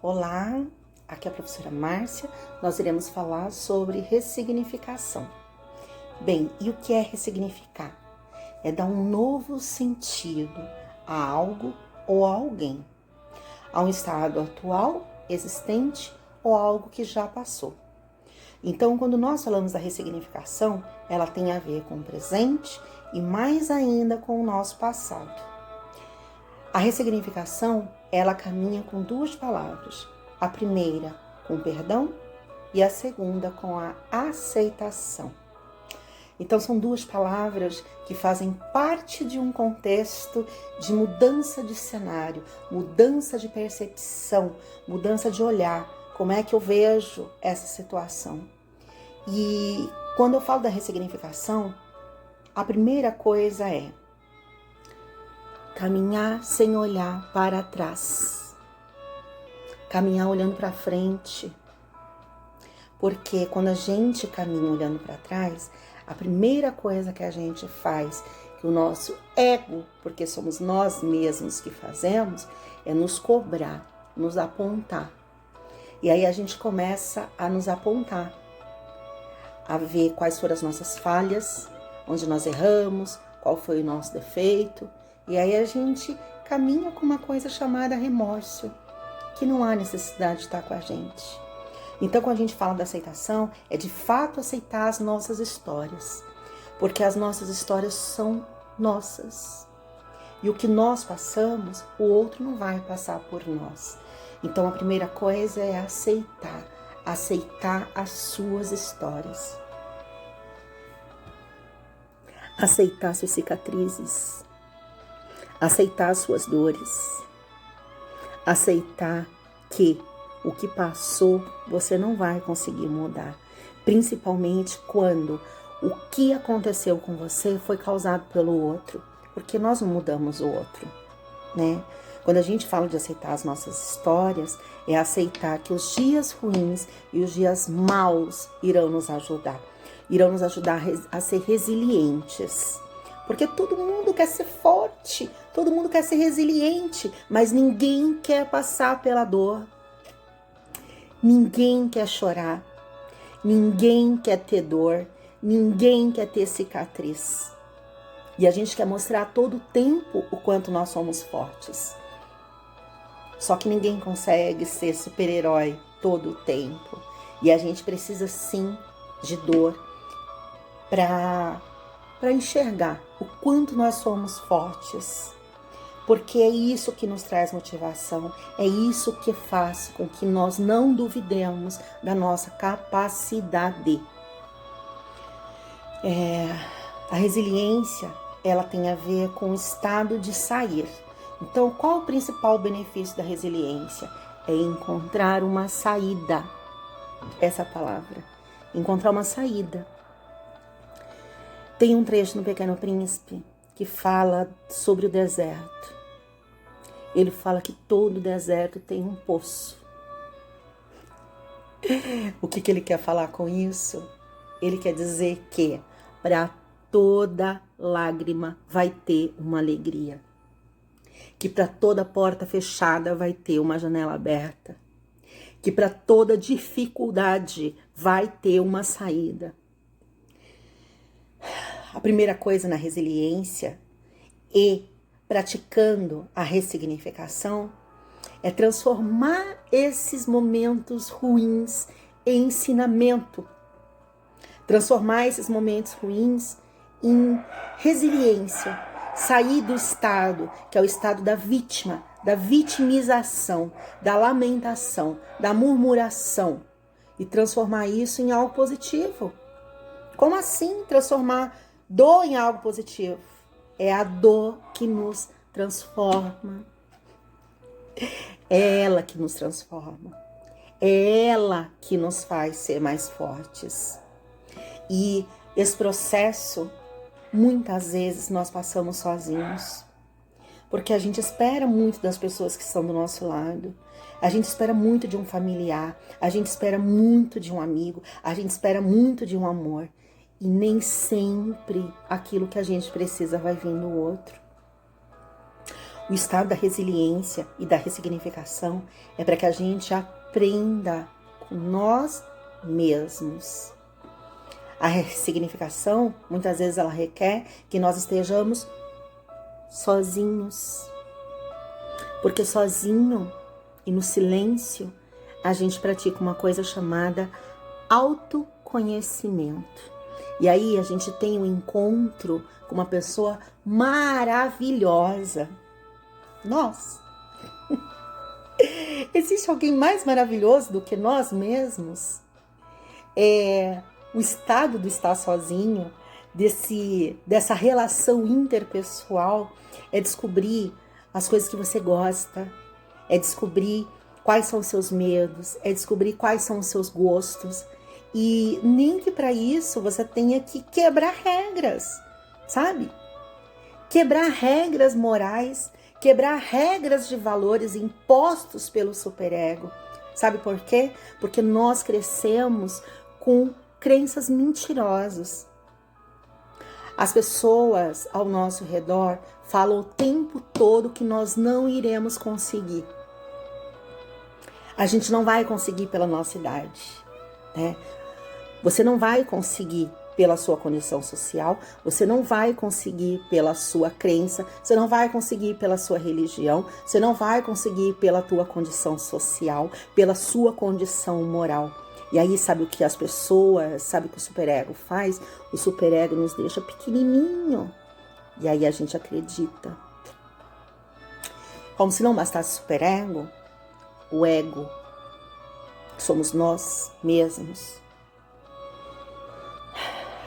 Olá, aqui é a professora Márcia. Nós iremos falar sobre ressignificação. Bem, e o que é ressignificar? É dar um novo sentido a algo ou a alguém, a um estado atual, existente ou algo que já passou. Então, quando nós falamos da ressignificação, ela tem a ver com o presente e mais ainda com o nosso passado. A ressignificação, ela caminha com duas palavras. A primeira com perdão e a segunda com a aceitação. Então são duas palavras que fazem parte de um contexto de mudança de cenário, mudança de percepção, mudança de olhar. Como é que eu vejo essa situação? E quando eu falo da ressignificação, a primeira coisa é caminhar sem olhar para trás. Caminhar olhando para frente. Porque quando a gente caminha olhando para trás, a primeira coisa que a gente faz, que o nosso ego, porque somos nós mesmos que fazemos, é nos cobrar, nos apontar. E aí a gente começa a nos apontar, a ver quais foram as nossas falhas, onde nós erramos, qual foi o nosso defeito. E aí a gente caminha com uma coisa chamada remorso, que não há necessidade de estar com a gente. Então, quando a gente fala da aceitação, é de fato aceitar as nossas histórias, porque as nossas histórias são nossas. E o que nós passamos, o outro não vai passar por nós. Então, a primeira coisa é aceitar as suas histórias. Aceitar suas cicatrizes. Aceitar as suas dores. Aceitar que o que passou você não vai conseguir mudar. Principalmente quando o que aconteceu com você foi causado pelo outro. Porque nós não mudamos o outro, né? Quando a gente fala de aceitar as nossas histórias, é aceitar que os dias ruins e os dias maus irão nos ajudar. Irão nos ajudar a ser resilientes. Porque todo mundo quer ser forte, todo mundo quer ser resiliente, mas ninguém quer passar pela dor. Ninguém quer chorar, ninguém quer ter dor, ninguém quer ter cicatriz. E a gente quer mostrar a todo tempo o quanto nós somos fortes. Só que ninguém consegue ser super-herói todo o tempo. E a gente precisa sim de dor para enxergar o quanto nós somos fortes. Porque é isso que nos traz motivação, é isso que faz com que nós não duvidemos da nossa capacidade. A resiliência, ela tem a ver com o estado de sair. Então, qual o principal benefício da resiliência? É encontrar uma saída. Essa palavra, encontrar uma saída. Tem um trecho no Pequeno Príncipe que fala sobre o deserto. Ele fala que todo deserto tem um poço. O que ele quer falar com isso? Ele quer dizer que para toda lágrima vai ter uma alegria. Que para toda porta fechada vai ter uma janela aberta. Que para toda dificuldade vai ter uma saída. A primeira coisa na resiliência e praticando a ressignificação é transformar esses momentos ruins em ensinamento. Transformar esses momentos ruins em resiliência. Sair do estado, que é o estado da vítima, da vitimização, da lamentação, da murmuração. E transformar isso em algo positivo. Como assim transformar dor em algo positivo? É a dor que nos transforma. É ela que nos transforma. É ela que nos faz ser mais fortes. E esse processo, muitas vezes, nós passamos sozinhos. Porque a gente espera muito das pessoas que estão do nosso lado. A gente espera muito de um familiar. A gente espera muito de um amigo. A gente espera muito de um amor. E nem sempre aquilo que a gente precisa vai vir do outro. O estado da resiliência e da ressignificação é para que a gente aprenda com nós mesmos. A ressignificação, muitas vezes, ela requer que nós estejamos sozinhos. Porque sozinho e no silêncio, a gente pratica uma coisa chamada autoconhecimento. E aí a gente tem um encontro com uma pessoa maravilhosa. Nós. Existe alguém mais maravilhoso do que nós mesmos? O estado do estar sozinho, dessa relação interpessoal, é descobrir as coisas que você gosta, é descobrir quais são os seus medos, é descobrir quais são os seus gostos. E nem que para isso você tenha que quebrar regras, sabe? Quebrar regras morais, quebrar regras de valores impostos pelo superego. Sabe por quê? Porque nós crescemos com crenças mentirosas. As pessoas ao nosso redor falam o tempo todo que nós não iremos conseguir. A gente não vai conseguir pela nossa idade, né? Você não vai conseguir pela sua condição social, você não vai conseguir pela sua crença, você não vai conseguir pela sua religião, você não vai conseguir pela tua condição social, pela sua condição moral. E aí sabe o que as pessoas, sabe o que o superego faz? O superego nos deixa pequenininho. E aí a gente acredita. Como se não bastasse o superego, o ego, que somos nós mesmos,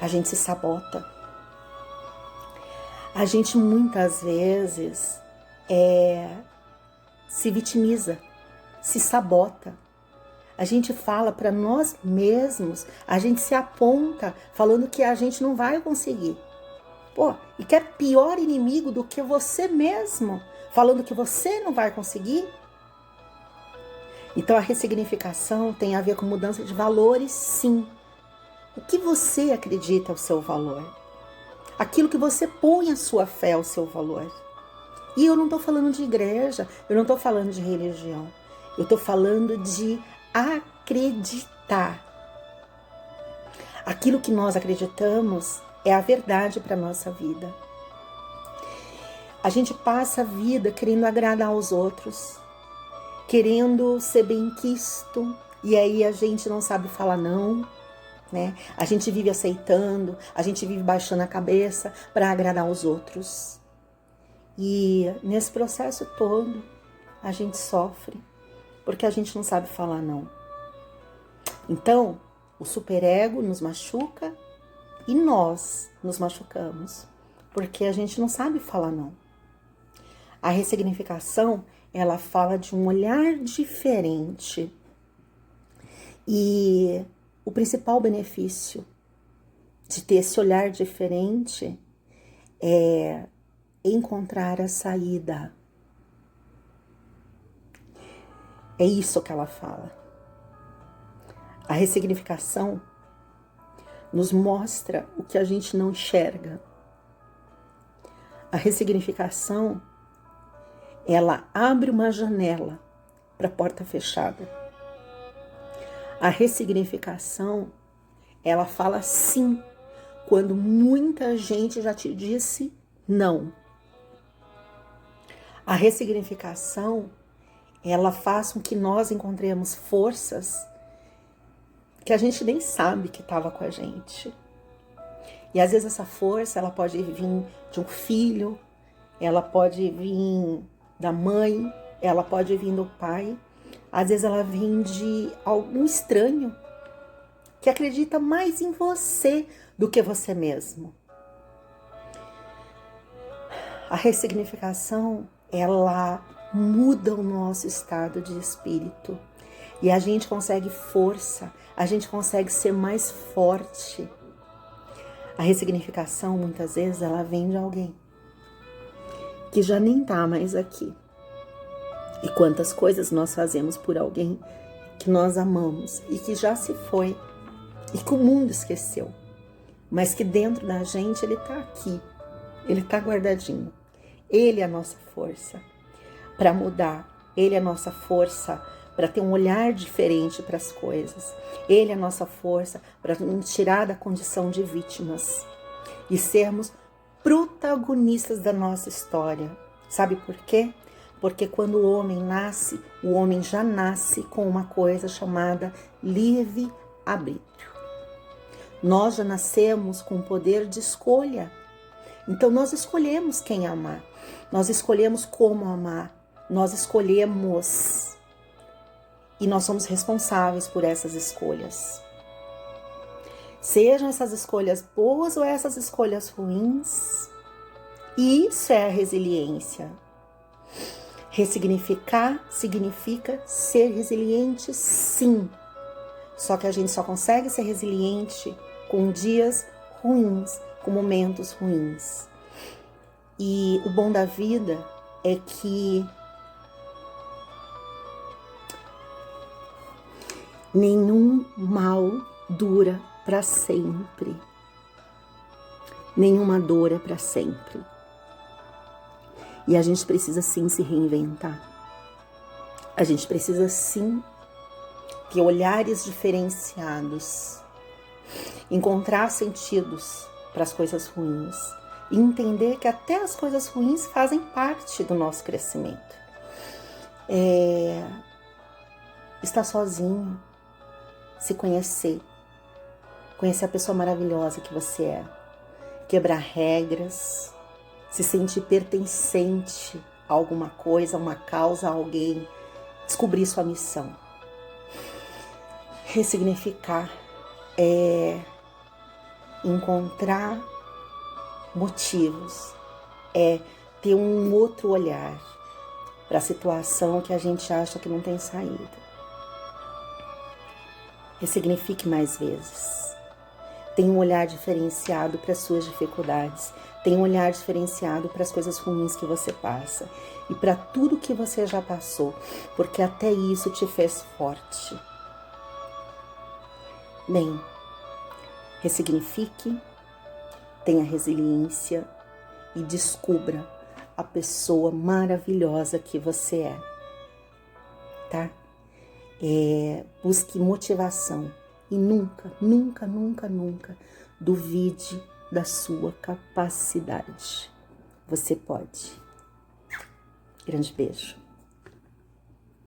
a gente se sabota. A gente muitas vezes se vitimiza, se sabota. A gente fala para nós mesmos, a gente se aponta falando que a gente não vai conseguir. Pô, e que é pior inimigo do que você mesmo, falando que você não vai conseguir? Então a ressignificação tem a ver com mudança de valores, sim. O que você acredita é o seu valor. Aquilo que você põe a sua fé é o seu valor. E eu não estou falando de igreja, eu não estou falando de religião. Eu estou falando de acreditar. Aquilo que nós acreditamos é a verdade para a nossa vida. A gente passa a vida querendo agradar aos outros, querendo ser bem-quisto, e aí a gente não sabe falar não, né? A gente vive aceitando, a gente vive baixando a cabeça para agradar aos outros. E nesse processo todo, a gente sofre, porque a gente não sabe falar não. Então, o superego nos machuca e nós nos machucamos, porque a gente não sabe falar não. A ressignificação, ela fala de um olhar diferente. E o principal benefício de ter esse olhar diferente é encontrar a saída. É isso que ela fala. A ressignificação nos mostra o que a gente não enxerga. A ressignificação, ela abre uma janela para a porta fechada. A ressignificação, ela fala sim quando muita gente já te disse não. A ressignificação, ela faz com que nós encontremos forças que a gente nem sabe que estava com a gente. E às vezes essa força, ela pode vir de um filho, ela pode vir da mãe, ela pode vir do pai. Às vezes ela vem de algum estranho que acredita mais em você do que você mesmo. A ressignificação, ela muda o nosso estado de espírito. E a gente consegue força, a gente consegue ser mais forte. A ressignificação, muitas vezes, ela vem de alguém que já nem tá mais aqui. E quantas coisas nós fazemos por alguém que nós amamos e que já se foi e que o mundo esqueceu, mas que dentro da gente ele tá aqui, ele tá guardadinho. Ele é a nossa força, para mudar. Ele é a nossa força para ter um olhar diferente para as coisas. Ele é a nossa força para nos tirar da condição de vítimas e sermos protagonistas da nossa história. Sabe por quê? Porque quando o homem nasce, o homem já nasce com uma coisa chamada livre-arbítrio. Nós já nascemos com o poder de escolha. Então nós escolhemos quem amar, nós escolhemos como amar, nós escolhemos e nós somos responsáveis por essas escolhas. Sejam essas escolhas boas ou essas escolhas ruins, isso é a resiliência. Ressignificar significa ser resiliente, sim. Só que a gente só consegue ser resiliente com dias ruins, com momentos ruins. E o bom da vida é que nenhum mal dura para sempre. Nenhuma dor é para sempre. E a gente precisa sim se reinventar. A gente precisa sim ter olhares diferenciados, encontrar sentidos para as coisas ruins e entender que até as coisas ruins fazem parte do nosso crescimento. Estar sozinho, se conhecer a pessoa maravilhosa que você é, quebrar regras, se sentir pertencente a alguma coisa, a uma causa, a alguém, descobrir sua missão. Ressignificar é encontrar motivos, é ter um outro olhar para a situação que a gente acha que não tem saída. Ressignifique mais vezes. Tenha um olhar diferenciado para as suas dificuldades. Tenha um olhar diferenciado para as coisas ruins que você passa e para tudo que você já passou, porque até isso te fez forte. Bem, ressignifique, tenha resiliência e descubra a pessoa maravilhosa que você é, tá? Busque motivação e nunca, nunca, nunca, nunca duvide da sua capacidade. Você pode. Grande beijo.